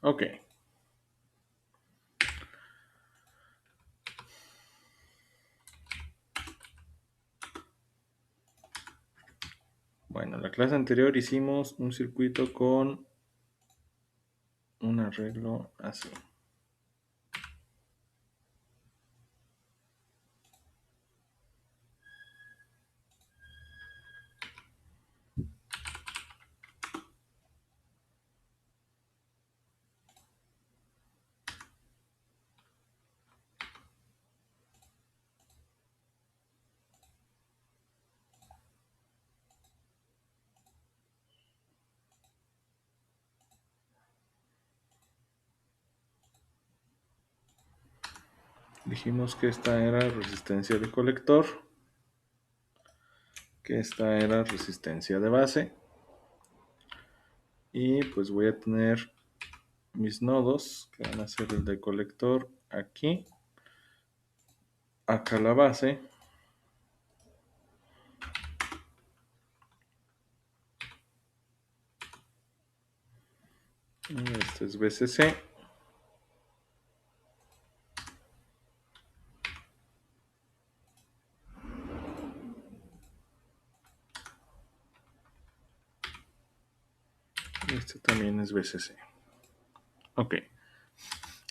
Ok. Bueno, la clase anterior hicimos un circuito con un arreglo así. Dijimos que esta era resistencia de colector, que esta era resistencia de base. Y pues voy a tener mis nodos, que van a ser el de colector aquí, acá la base, y este es VCC, y este también es VCC. Ok,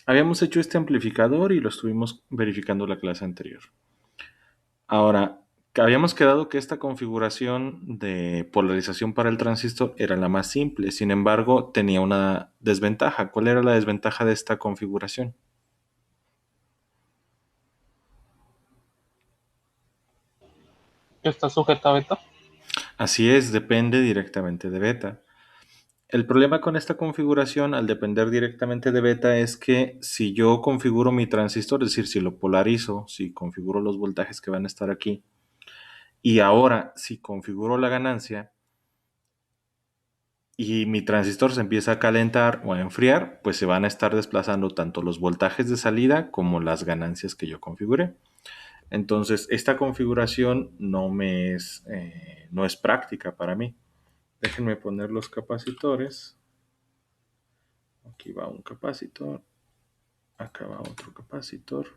habíamos hecho este amplificador y lo estuvimos verificando la clase anterior. Ahora, habíamos quedado que esta configuración de polarización para el transistor era la más simple, sin embargo tenía una desventaja. ¿Cuál era la desventaja de esta configuración? ¿Está sujeta a beta? Así es, depende directamente de beta. El problema con esta configuración, al depender directamente de beta, es que si yo configuro mi transistor, es decir, si lo polarizo, si configuro los voltajes que van a estar aquí, y ahora si configuro la ganancia y mi transistor se empieza a calentar o a enfriar, pues se van a estar desplazando tanto los voltajes de salida como las ganancias que yo configuré. Entonces, esta configuración no es práctica para mí. Déjenme poner los capacitores. Aquí va un capacitor. Acá va otro capacitor.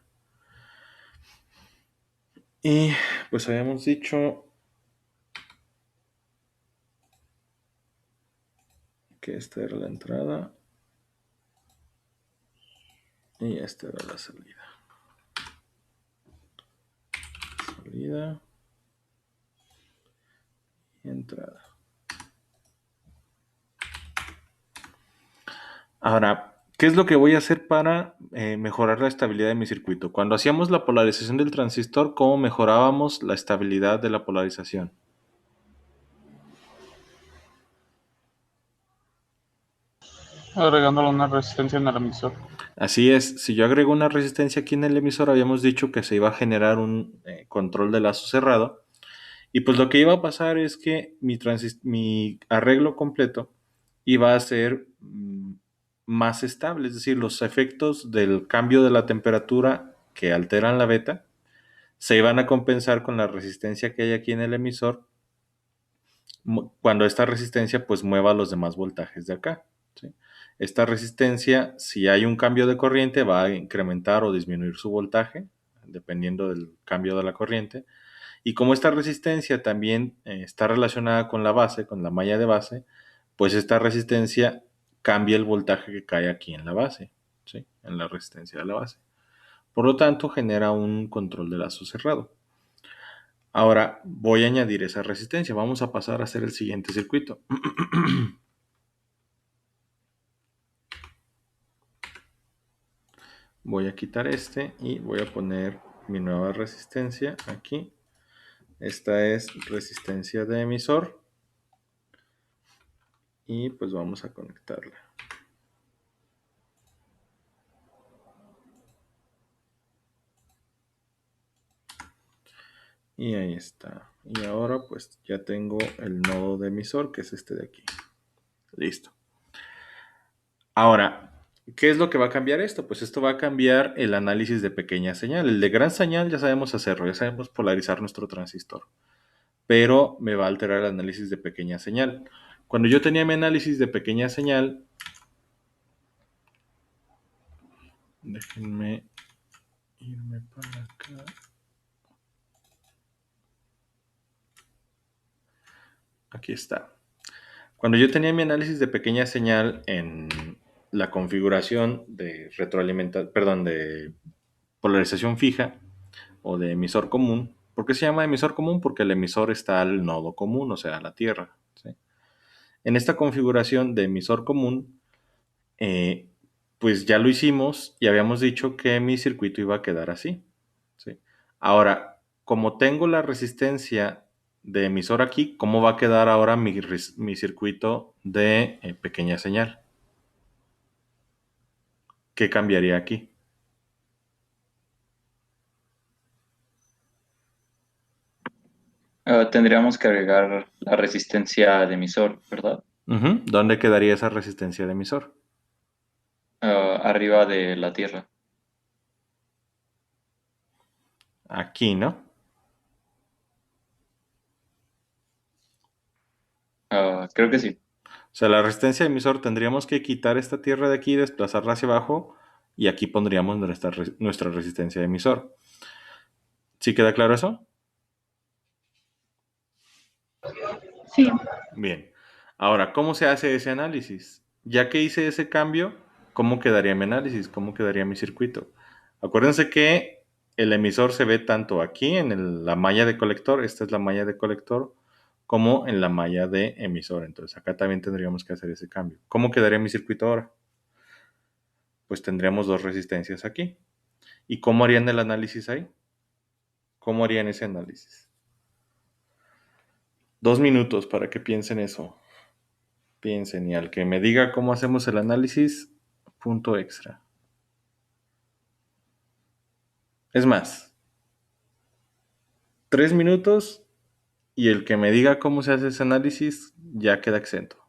Y pues habíamos dicho que esta era la entrada y esta era la salida. Salida y entrada. Ahora, ¿qué es lo que voy a hacer para mejorar la estabilidad de mi circuito? Cuando hacíamos la polarización del transistor, ¿cómo mejorábamos la estabilidad de la polarización? Agregándole una resistencia en el emisor. Así es, si yo agrego una resistencia aquí en el emisor, habíamos dicho que se iba a generar un control de lazo cerrado. Y pues lo que iba a pasar es que mi arreglo completo iba a ser más estable, es decir, los efectos del cambio de la temperatura que alteran la beta se iban a compensar con la resistencia que hay aquí en el emisor cuando esta resistencia pues mueva los demás voltajes de acá. ¿Sí? Esta resistencia, si hay un cambio de corriente, va a incrementar o disminuir su voltaje, dependiendo del cambio de la corriente. Y como esta resistencia también está relacionada con la base, con la malla de base, pues esta resistencia cambia el voltaje que cae aquí en la base, ¿sí? En la resistencia de la base. Por lo tanto, genera un control de lazo cerrado. Ahora voy a añadir esa resistencia. Vamos a pasar a hacer el siguiente circuito. Voy a quitar este y voy a poner mi nueva resistencia aquí. Esta es resistencia de emisor. Y pues vamos a conectarla. Y ahí está. Y ahora pues ya tengo el nodo de emisor, que es este de aquí. Listo. Ahora, ¿qué es lo que va a cambiar esto? Pues esto va a cambiar el análisis de pequeña señal. El de gran señal ya sabemos hacerlo, ya sabemos polarizar nuestro transistor. Pero me va a alterar el análisis de pequeña señal. Cuando yo tenía mi análisis de pequeña señal, Déjenme irme para acá. Aquí está. Cuando yo tenía mi análisis de pequeña señal en la configuración de perdón, de polarización fija o de emisor común, ¿por qué se llama emisor común? Porque el emisor está al nodo común, o sea, a la Tierra. ¿Sí? En esta configuración de emisor común, eh, pues ya lo hicimos y habíamos dicho que mi circuito iba a quedar así. ¿Sí? Ahora, como tengo la resistencia de emisor aquí, ¿cómo va a quedar ahora mi circuito de pequeña señal? ¿Qué cambiaría aquí? Tendríamos que agregar la resistencia de emisor, ¿verdad? Ujú. ¿Dónde quedaría esa resistencia de emisor? Arriba de la Tierra. Aquí, ¿no? Creo que sí. O sea, la resistencia de emisor tendríamos que quitar esta tierra de aquí, desplazarla hacia abajo y aquí pondríamos nuestra resistencia de emisor. ¿Sí queda claro eso? Sí. Bien. Ahora, ¿cómo se hace ese análisis? Ya que hice ese cambio, ¿cómo quedaría mi análisis? ¿Cómo quedaría mi circuito? Acuérdense que el emisor se ve tanto aquí en la malla de colector, esta es la malla de colector, como en la malla de emisor. Entonces acá también tendríamos que hacer ese cambio. ¿Cómo quedaría mi circuito ahora? Pues tendríamos dos resistencias aquí. ¿Y cómo harían el análisis ahí? ¿Cómo harían ese análisis? 2 minutos para que piensen eso. Piensen y al que me diga cómo hacemos el análisis, punto extra. Es más, 3 minutos y el que me diga cómo se hace ese análisis ya queda exento.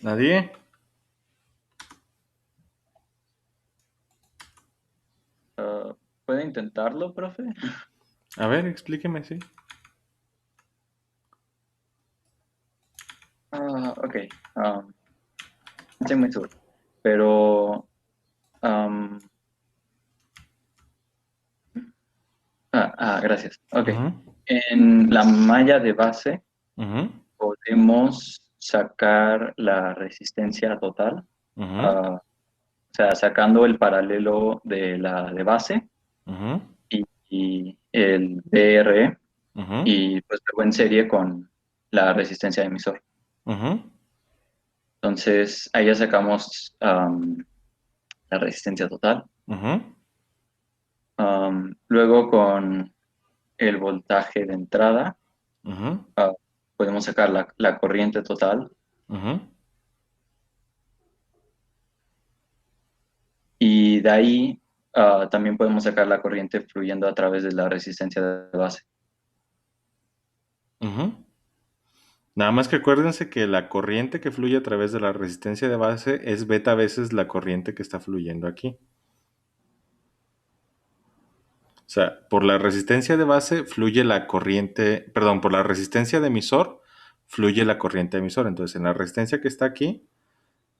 ¿Nadie? ¿Puede intentarlo, profe? A ver, explíqueme, sí. Ok. No estoy muy seguro. Pero... am, gracias. Ok. Ujú, En la malla de base ujú, podemos sacar la resistencia total. ujú, O sea, sacando el paralelo de la de base ujú, y el DRE ujú, y pues luego en serie con la resistencia de emisor. ujú, Entonces, ahí ya sacamos la resistencia total. ujú, Luego con el voltaje de entrada, ujú, ah, podemos sacar la corriente total ujú. y de ahí también podemos sacar la corriente fluyendo a través de la resistencia de base. Ujú. Nada más que acuérdense que la corriente que fluye a través de la resistencia de base es beta veces la corriente que está fluyendo aquí. O sea, por la resistencia de base fluye la corriente, perdón, por la resistencia de emisor fluye la corriente de emisor. Entonces, en la resistencia que está aquí,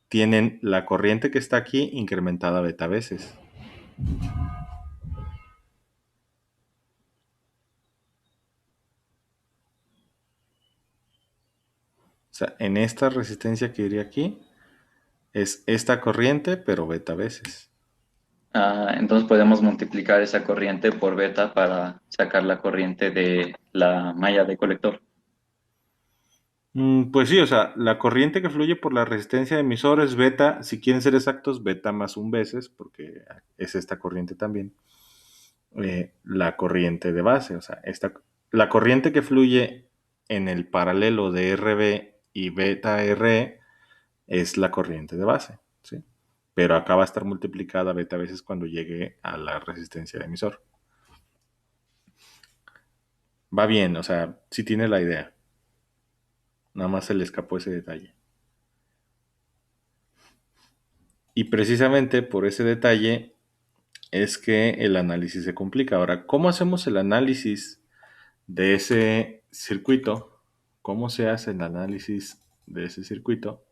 tienen la corriente que está aquí incrementada beta veces. O sea, en esta resistencia que iría aquí, es esta corriente, pero beta veces. Entonces podemos multiplicar esa corriente por beta para sacar la corriente de la malla de colector. Pues sí, o sea, la corriente que fluye por la resistencia de emisor es beta, si quieren ser exactos, beta más un veces, porque es esta corriente también. La corriente de base, o sea, la corriente que fluye en el paralelo de RB y beta RE es la corriente de base, ¿sí? Pero acá va a estar multiplicada beta veces cuando llegue a la resistencia de emisor. Va bien, o sea, sí tiene la idea. Nada más se le escapó ese detalle. Y precisamente por ese detalle es que el análisis se complica. Ahora, ¿cómo hacemos el análisis de ese circuito? ¿Cómo se hace el análisis de ese circuito?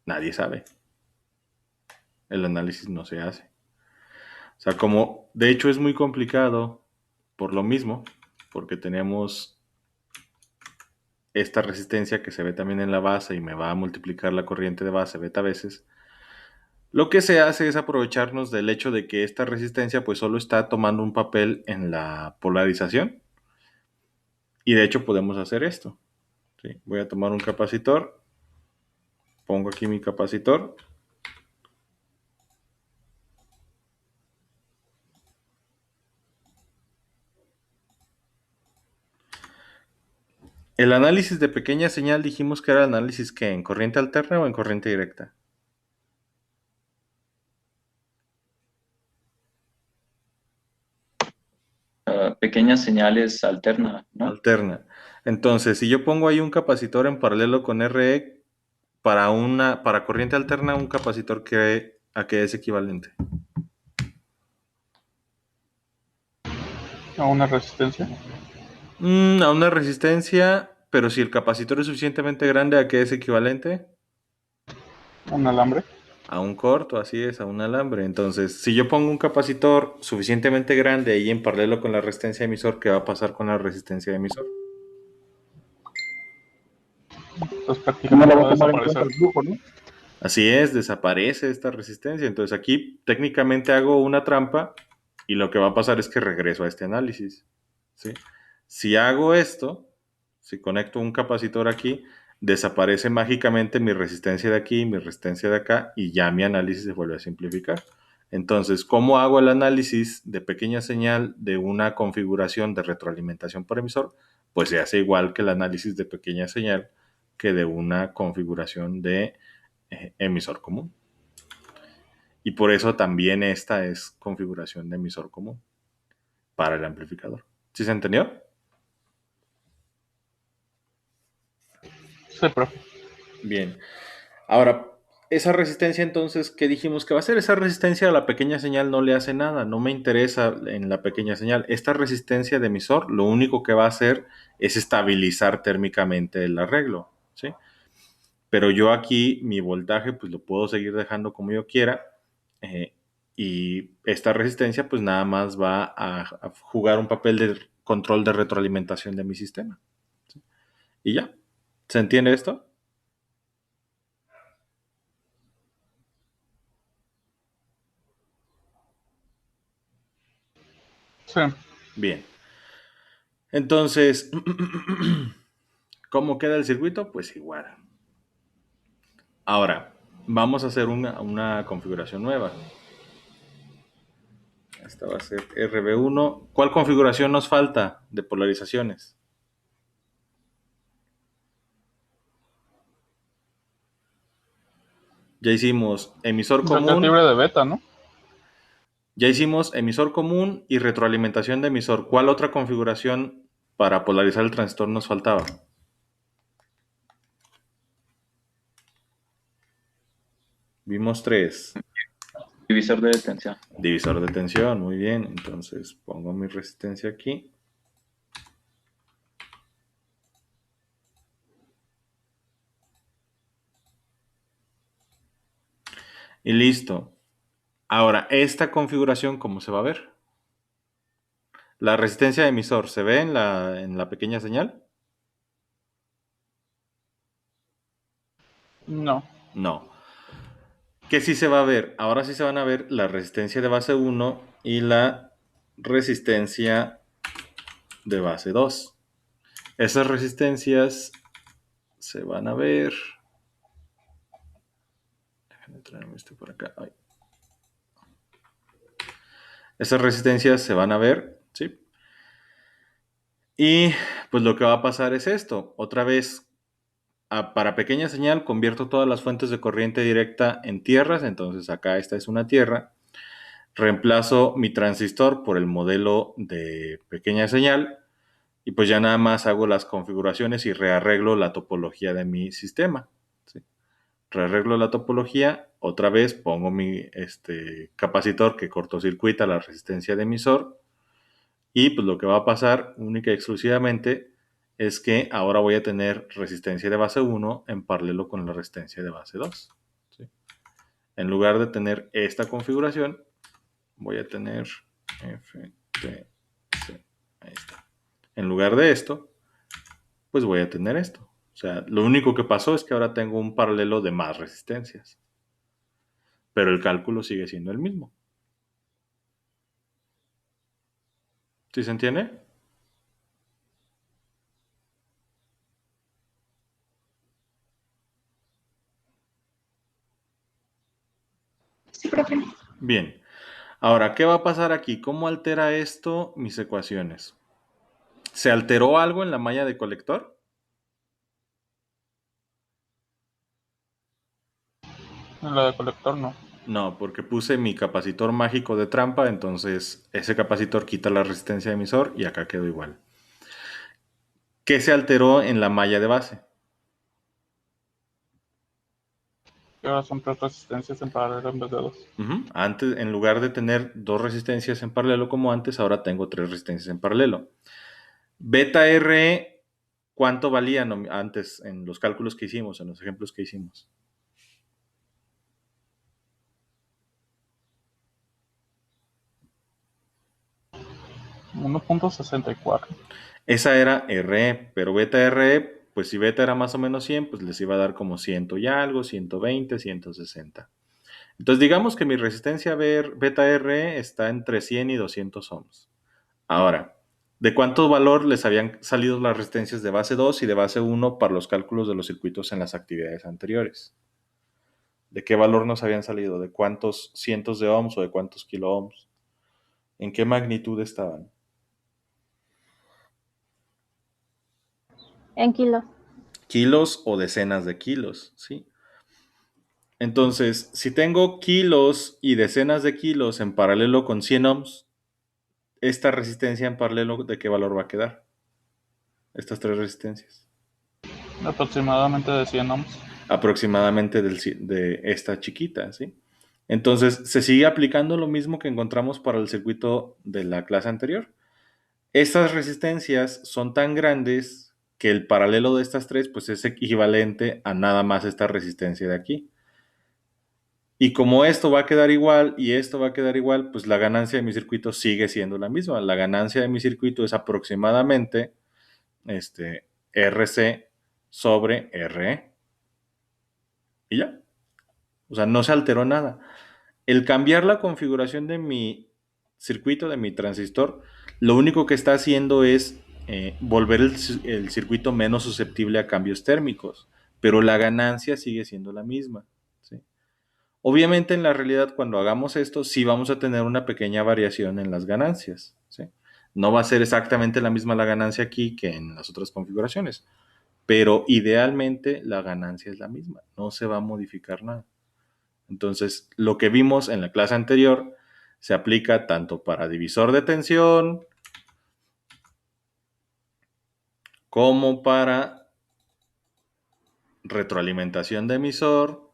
Nadie sabe. El análisis no se hace. O sea, como de hecho es muy complicado por lo mismo, porque tenemos esta resistencia que se ve también en la base y me va a multiplicar la corriente de base beta veces. Lo que se hace es aprovecharnos del hecho de que esta resistencia pues solo está tomando un papel en la polarización. Y de hecho podemos hacer esto. ¿Sí? Voy a tomar un capacitor, pongo aquí mi capacitor. El análisis de pequeña señal dijimos que era análisis que en corriente alterna o en corriente directa. Pequeñas señales alternas, ¿no? Alterna. Entonces, si yo pongo ahí un capacitor en paralelo con RE, para corriente alterna, un capacitor a qué es equivalente. A una resistencia. A una resistencia, pero si el capacitor es suficientemente grande, ¿a qué es equivalente? Un alambre. A un corto, así es, a un alambre. Entonces, si yo pongo un capacitor suficientemente grande ahí en paralelo con la resistencia de emisor, ¿qué va a pasar con la resistencia de emisor? Entonces No prácticamente lo va va a a tomar en cuenta desaparecer. el flujo, ¿no? Así es, desaparece esta resistencia. Entonces aquí técnicamente hago una trampa y lo que va a pasar es que regreso a este análisis. ¿Sí? Si hago esto, si conecto un capacitor aquí, desaparece mágicamente mi resistencia de aquí, mi resistencia de acá y ya mi análisis se vuelve a simplificar. Entonces, ¿cómo hago el análisis de pequeña señal de una configuración de retroalimentación por emisor? Pues se hace igual que el análisis de pequeña señal que de una configuración de emisor común. Y por eso también esta es configuración de emisor común para el amplificador. ¿Sí se entendió? Sí, profe. Bien. Ahora, esa resistencia entonces, ¿qué dijimos que va a hacer? Esa resistencia a la pequeña señal no le hace nada, no me interesa en la pequeña señal. Esta resistencia de emisor lo único que va a hacer es estabilizar térmicamente el arreglo, ¿sí? Pero yo aquí mi voltaje pues lo puedo seguir dejando como yo quiera, eh, y esta resistencia pues nada más va a jugar un papel de control de retroalimentación de mi sistema, ¿sí? Y ya, ¿se entiende esto? Sí. Bien. Entonces, ¿cómo queda el circuito? Pues igual. Ahora, vamos a hacer una configuración nueva. Esta va a ser RB1. ¿Cuál configuración nos falta de polarizaciones? Ya hicimos emisor Creo que es común, libre de beta, ¿no? ya hicimos emisor común y retroalimentación de emisor. ¿Cuál otra configuración para polarizar el transistor nos faltaba? Vimos tres. Divisor de tensión. Divisor de tensión, muy bien. Entonces pongo mi resistencia aquí. Y listo. Ahora, esta configuración, ¿cómo se va a ver? La resistencia de emisor, ¿se ve en la pequeña señal? No. No. ¿Qué sí se va a ver? Ahora sí se van a ver la resistencia de base 1 y la resistencia de base 2. Esas resistencias se van a ver. Déjenme traerme esto por acá. Ay. Esas resistencias se van a ver, ¿sí? Y pues lo que va a pasar es esto. Otra vez, para pequeña señal, convierto todas las fuentes de corriente directa en tierras. Entonces acá esta es una tierra. Reemplazo mi transistor por el modelo de pequeña señal. Y pues ya nada más hago las configuraciones y rearreglo la topología de mi sistema, ¿sí? Rearreglo la topología, otra vez pongo mi capacitor que cortocircuita la resistencia de emisor, y pues lo que va a pasar única y exclusivamente es que ahora voy a tener resistencia de base 1 en paralelo con la resistencia de base 2, ¿sí? En lugar de tener esta configuración, voy a tener FTC. Ahí está. En lugar de esto, pues voy a tener esto. O sea, lo único que pasó es que ahora tengo un paralelo de más resistencias, pero el cálculo sigue siendo el mismo. ¿Sí se entiende? Sí, profe. Bien. Ahora, ¿qué va a pasar aquí? ¿Cómo altera esto mis ecuaciones? ¿Se alteró algo en la malla de colector? En la de colector no. No, porque puse mi capacitor mágico de trampa, entonces ese capacitor quita la resistencia de emisor y acá quedó igual. ¿Qué se alteró en la malla de base? Y ahora son tres resistencias en paralelo en vez de dos. Antes, en lugar de tener dos resistencias en paralelo como antes, ahora tengo tres resistencias en paralelo. Beta R, ¿cuánto valía antes en los cálculos que hicimos, en los ejemplos que hicimos? $1.64. Esa era RE, pero beta RE, pues si beta era más o menos 100, pues les iba a dar como 100 y algo, 120, 160. Entonces digamos que mi resistencia beta RE está entre 100 y 200 ohms. Ahora, ¿de cuánto valor les habían salido las resistencias de base 2 y de base 1 para los cálculos de los circuitos en las actividades anteriores? ¿De qué valor nos habían salido? ¿De cuántos cientos de ohms o de cuántos kilo ohms? ¿En qué magnitud estaban? En kilos. Kilos o decenas de kilos, ¿sí? Entonces, si tengo kilos y decenas de kilos en paralelo con 100 ohms, esta resistencia en paralelo, ¿de qué valor va a quedar? Estas tres resistencias. Aproximadamente de 100 ohms. aproximadamente de esta chiquita, ¿sí? Entonces, se sigue aplicando lo mismo que encontramos para el circuito de la clase anterior. Estas resistencias son tan grandes que el paralelo de estas tres pues es equivalente a nada más esta resistencia de aquí. Y como esto va a quedar igual y esto va a quedar igual, pues la ganancia de mi circuito sigue siendo la misma. La ganancia de mi circuito es aproximadamente RC sobre RE. Y ya. O sea, no se alteró nada. El cambiar la configuración de mi circuito, de mi transistor, lo único que está haciendo es volver el circuito menos susceptible a cambios térmicos, pero la ganancia sigue siendo la misma, ¿sí? Obviamente en la realidad cuando hagamos esto sí vamos a tener una pequeña variación en las ganancias, ¿sí? No va a ser exactamente la misma la ganancia aquí que en las otras configuraciones, pero idealmente la ganancia es la misma, no se va a modificar nada. Entonces, lo que vimos en la clase anterior se aplica tanto para divisor de tensión como para retroalimentación de emisor,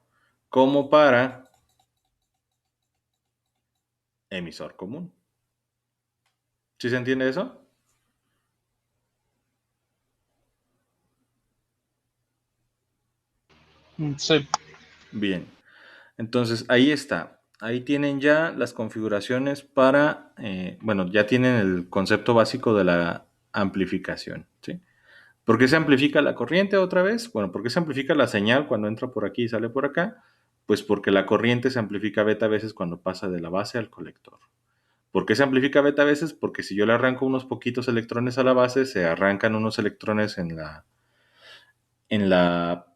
como para emisor común. ¿Sí se entiende eso? Sí. Bien. Entonces, ahí está. Ahí tienen ya las configuraciones para, bueno, ya tienen el concepto básico de la amplificación, ¿sí? ¿Por qué se amplifica la corriente otra vez? Bueno, ¿por qué se amplifica la señal cuando entra por aquí y sale por acá? Pues porque la corriente se amplifica beta veces cuando pasa de la base al colector. ¿Por qué se amplifica beta veces? Porque si yo le arranco unos poquitos electrones a la base, se arrancan unos electrones en la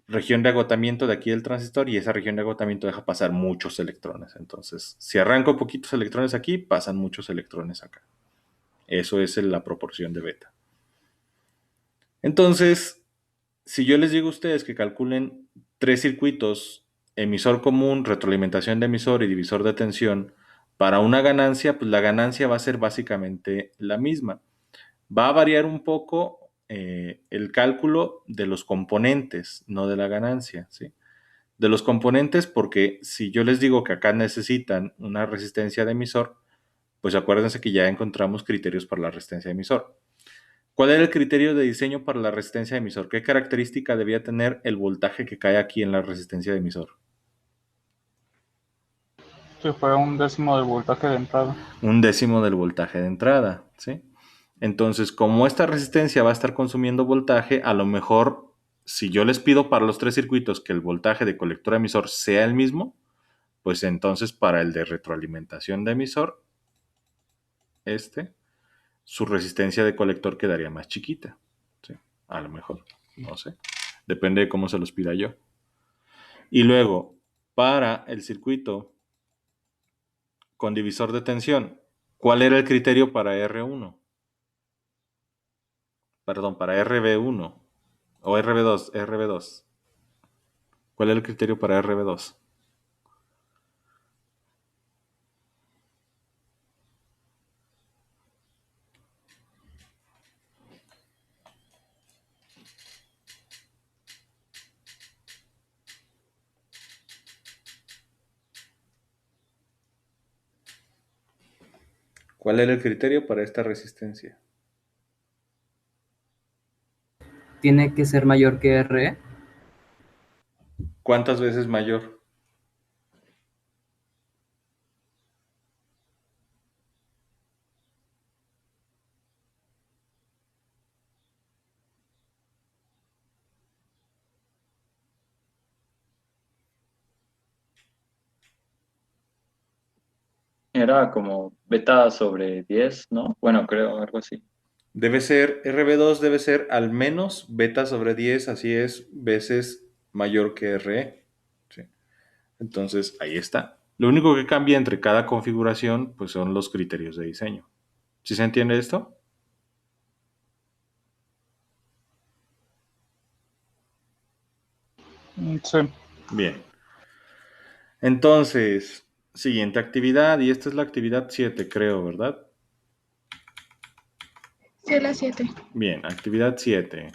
región de agotamiento de aquí del transistor y esa región de agotamiento deja pasar muchos electrones. Entonces, si arranco poquitos electrones aquí, pasan muchos electrones acá. Eso es la proporción de beta. Entonces, si yo les digo a ustedes que calculen tres circuitos, emisor común, retroalimentación de emisor y divisor de tensión, para una ganancia, pues la ganancia va a ser básicamente la misma. Va a variar un poco el cálculo de los componentes, no de la ganancia, ¿sí? De los componentes, porque si yo les digo que acá necesitan una resistencia de emisor, pues acuérdense que ya encontramos criterios para la resistencia de emisor. ¿Cuál era el criterio de diseño para la resistencia de emisor? ¿Qué característica debía tener el voltaje que cae aquí en la resistencia de emisor? Que fue 1/10 del voltaje de entrada. 1/10 del voltaje de entrada, ¿sí? Entonces, como esta resistencia va a estar consumiendo voltaje, a lo mejor, si yo les pido para los tres circuitos que el voltaje de colector a emisor sea el mismo, pues entonces para el de retroalimentación de emisor, su resistencia de colector quedaría más chiquita, ¿sí? A lo mejor, no sé. Depende de cómo se los pida yo. Y luego, para el circuito con divisor de tensión, ¿cuál era el criterio para R1? Perdón, para RB1 o RB2. ¿Cuál era el criterio para RB2? ¿Cuál era el criterio para esta resistencia? Tiene que ser mayor que RE. ¿Cuántas veces mayor? Era como beta sobre 10, ¿no? Bueno, creo, algo así. Debe ser, RB2 debe ser al menos beta sobre 10, así es, veces mayor que RE. ¿Sí? Entonces, ahí está. Lo único que cambia entre cada configuración, pues son los criterios de diseño. ¿Sí se entiende esto? Sí. Bien. Entonces, siguiente actividad, y esta es la actividad 7, creo, ¿verdad? Sí, a las 7. Bien, actividad 7.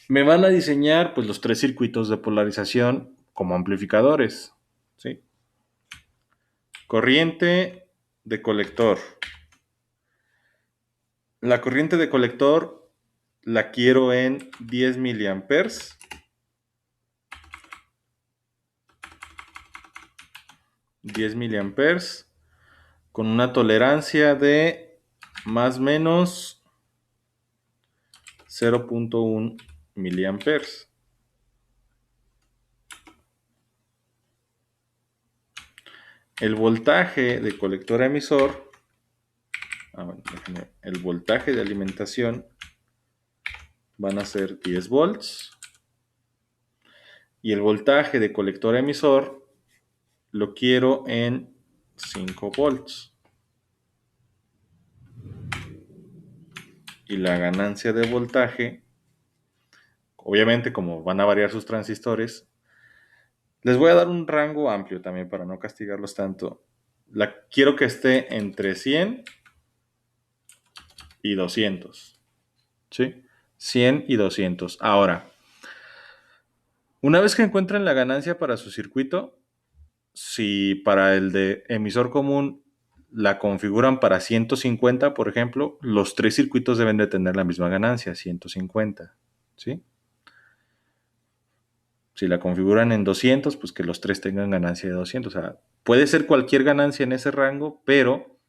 Me van a diseñar pues los 3 circuitos de polarización como amplificadores, ¿sí? Corriente de colector. La corriente de colector la quiero en 10 miliamperes. 10 miliamperes con una tolerancia de más o menos 0.1 miliamperes. El voltaje de colector a emisor, el voltaje de alimentación van a ser 10 volts. Y el voltaje de colector a emisor lo quiero en 5 volts. Y la ganancia de voltaje, obviamente como van a variar sus transistores, les voy a dar un rango amplio también para no castigarlos tanto. Quiero que esté entre 100 y 200. ¿Sí? 100 y 200. Ahora, una vez que encuentren la ganancia para su circuito, si para el de emisor común la configuran para 150, por ejemplo, los 3 circuitos deben de tener la misma ganancia, 150. ¿Sí? Si la configuran en 200, pues que los 3 tengan ganancia de 200. O sea, puede ser cualquier ganancia en ese rango, pero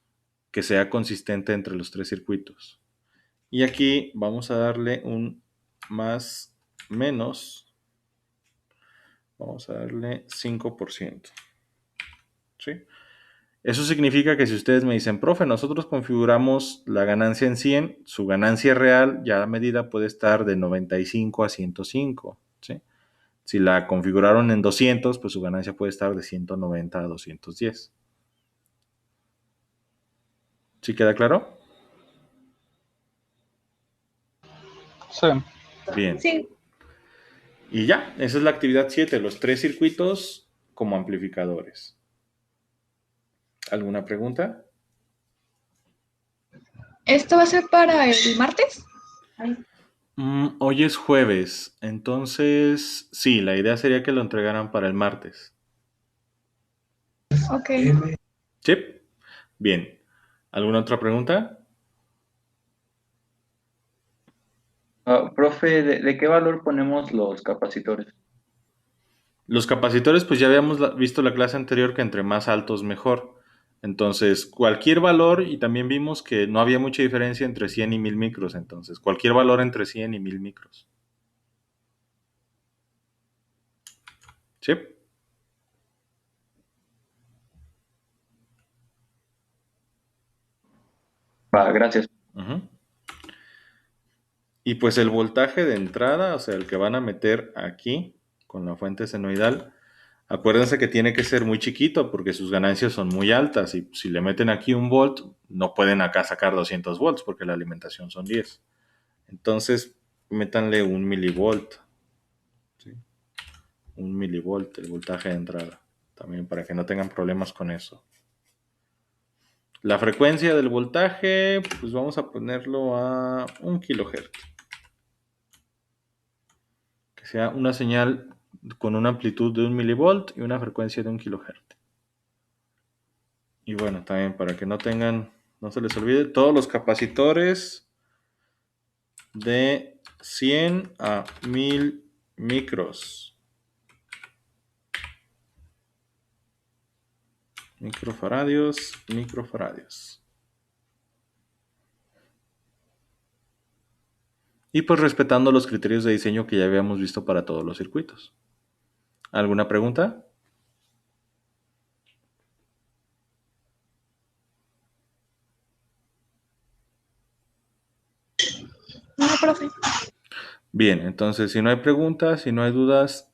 que sea consistente entre los 3 circuitos. Y aquí vamos a darle un más menos. Vamos a darle 5%. ¿Sí? Eso significa que si ustedes me dicen, profe, nosotros configuramos la ganancia en 100, su ganancia real ya a medida puede estar de 95 a 105. ¿Sí? Si la configuraron en 200, pues su ganancia puede estar de 190 a 210. ¿Sí queda claro? Sí. Bien. Sí. Y ya, esa es la actividad 7, los 3 circuitos como amplificadores. ¿Alguna pregunta? ¿Esto va a ser para el martes? Hoy es jueves, entonces sí, la idea sería que lo entregaran para el martes. Ok. ¿Sí? Bien. ¿Alguna otra pregunta? Profe, ¿de qué valor ponemos los capacitores? Los capacitores, pues ya habíamos visto la clase anterior que entre más altos mejor. Entonces, cualquier valor, y también vimos que no había mucha diferencia entre 100 y 1000 micros, entonces, cualquier valor entre 100 y 1000 micros. ¿Sí? Va, gracias. Ujú. Y pues el voltaje de entrada, o sea, el que van a meter aquí con la fuente senoidal, acuérdense que tiene que ser muy chiquito porque sus ganancias son muy altas y si le meten aquí 1 volt, no pueden acá sacar 200 volts porque la alimentación son 10. Entonces, métanle 1 milivolt. ¿Sí? 1 milivolt, el voltaje de entrada. También para que no tengan problemas con eso. La frecuencia del voltaje, pues vamos a ponerlo a 1 kHz. Que sea una señal con una amplitud de 1 milivolt y una frecuencia de 1 kHz. Y bueno, también para que no tengan, no se les olvide, todos los capacitores de 100 a 1000 micros. Microfaradios, microfaradios. Y pues respetando los criterios de diseño que ya habíamos visto para todos los circuitos. ¿Alguna pregunta? No, profe. Bien, entonces si no hay preguntas, si no hay dudas,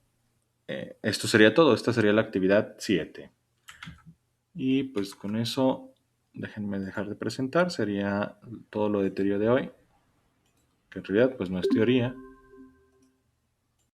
esto sería todo. Esta sería la actividad 7. Y pues con eso, déjenme dejar de presentar. Sería todo lo de teoría de hoy. Que en realidad pues no es teoría.